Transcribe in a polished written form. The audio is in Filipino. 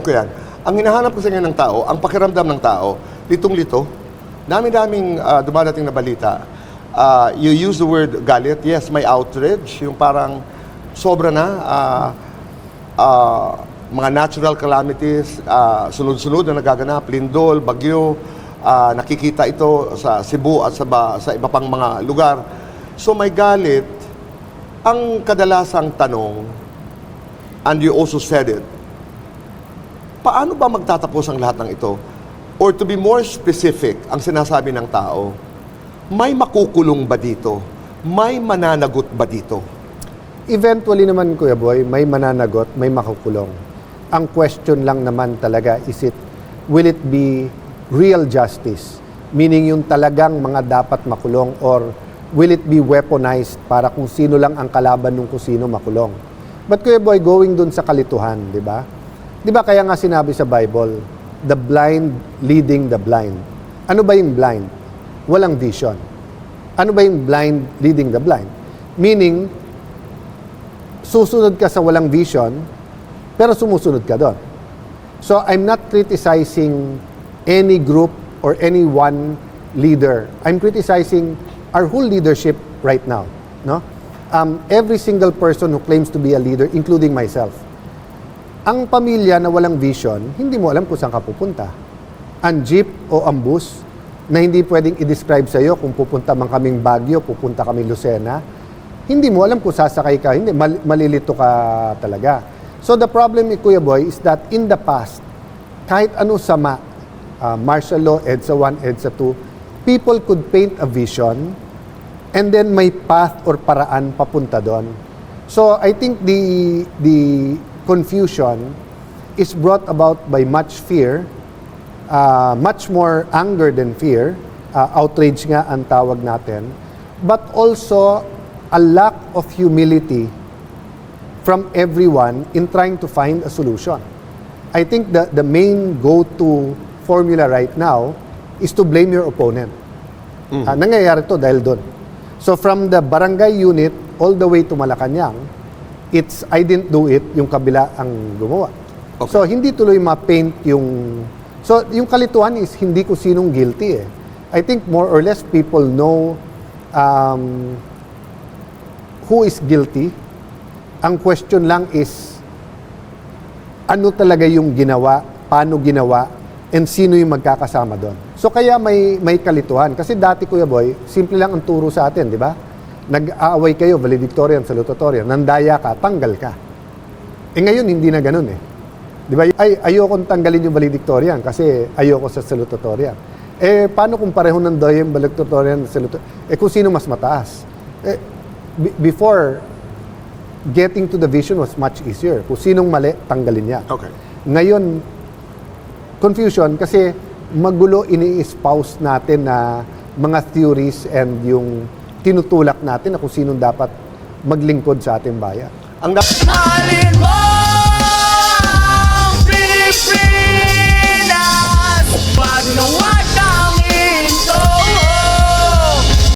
ko yan. Ang hinahanap kasi ngayon ng tao, ang pakiramdam ng tao, litong-lito. Dami-daming dumadating na balita. You use the word galit. Yes, may outrage. Yung parang sobra na. Mga natural calamities, sunod-sunod na nagaganap, lindol, bagyo, nakikita ito sa Cebu at sa iba pang mga lugar. So may galit. Ang kadalasang tanong, and you also said it, paano ba magtatapos ang lahat ng ito? Or to be more specific, ang sinasabi ng tao, may makukulong ba dito? May mananagot ba dito? Eventually naman, Kuya Boy, may mananagot, may makukulong. Ang question lang naman talaga is will it be real justice? Meaning yung talagang mga dapat makulong, or will it be weaponized para kung sino lang ang kalaban ng kung sino makulong? But Kuya Boy, going dun sa kalituhan, di ba? Di ba kaya nga sinabi sa Bible, the blind leading the blind. Ano ba yung blind? Walang vision. Ano ba yung blind leading the blind? Meaning, susunod ka sa walang vision, pero sumusunod ka doon. So, I'm not criticizing any group or any one leader. I'm criticizing our whole leadership right now. No? Every single person who claims to be a leader, including myself. Ang pamilya na walang vision, hindi mo alam kung saan ka pupunta. Ang jeep o ang bus na hindi pwedeng i-describe sa iyo kung pupunta man kaming Baguio, pupunta kaming Lucena, hindi mo alam kung sasakay ka, hindi, malilito ka talaga. So the problem ni Kuya Boy is that in the past, kahit ano sama, martial law, EDSA 1, EDSA 2, people could paint a vision and then may path or paraan papunta doon. So I think the confusion is brought about by much fear, much more anger than fear, outrage nga ang tawag natin, but also a lack of humility from everyone in trying to find a solution. I think the main go-to formula right now is to blame your opponent. Nangyayari to dahil doon. So from the barangay unit all the way to Malacanang, it's I didn't do it, yung kabila ang gumawa. Okay. So hindi tuloy ma-paint yung... So yung kalituhan is hindi ko sinong guilty eh. I think more or less people know who is guilty. Ang question lang is ano talaga yung ginawa, paano ginawa, and sino yung magkakasama doon. So kaya may kalituhan. Kasi dati, Kuya Boy, simple lang ang turo sa atin, di ba? Nag-aaway kayo, valedictorian, salutatorian, nandaya ka, tanggal ka. Eh ngayon, hindi na ganun eh. Di ba? Ayokong tanggalin yung valedictorian kasi ayoko sa salutatorian. Eh, paano kung pareho nandaya yung valedictorian, salutatorian? Eh, kung sino mas mataas? Eh, before, getting to the vision was much easier. Kung sinong mali, tanggalin niya. Okay. Ngayon, confusion kasi magulo ini-espouse natin na mga theories and yung tinutulak natin na kung sinong dapat maglingkod sa ating bayan. Ang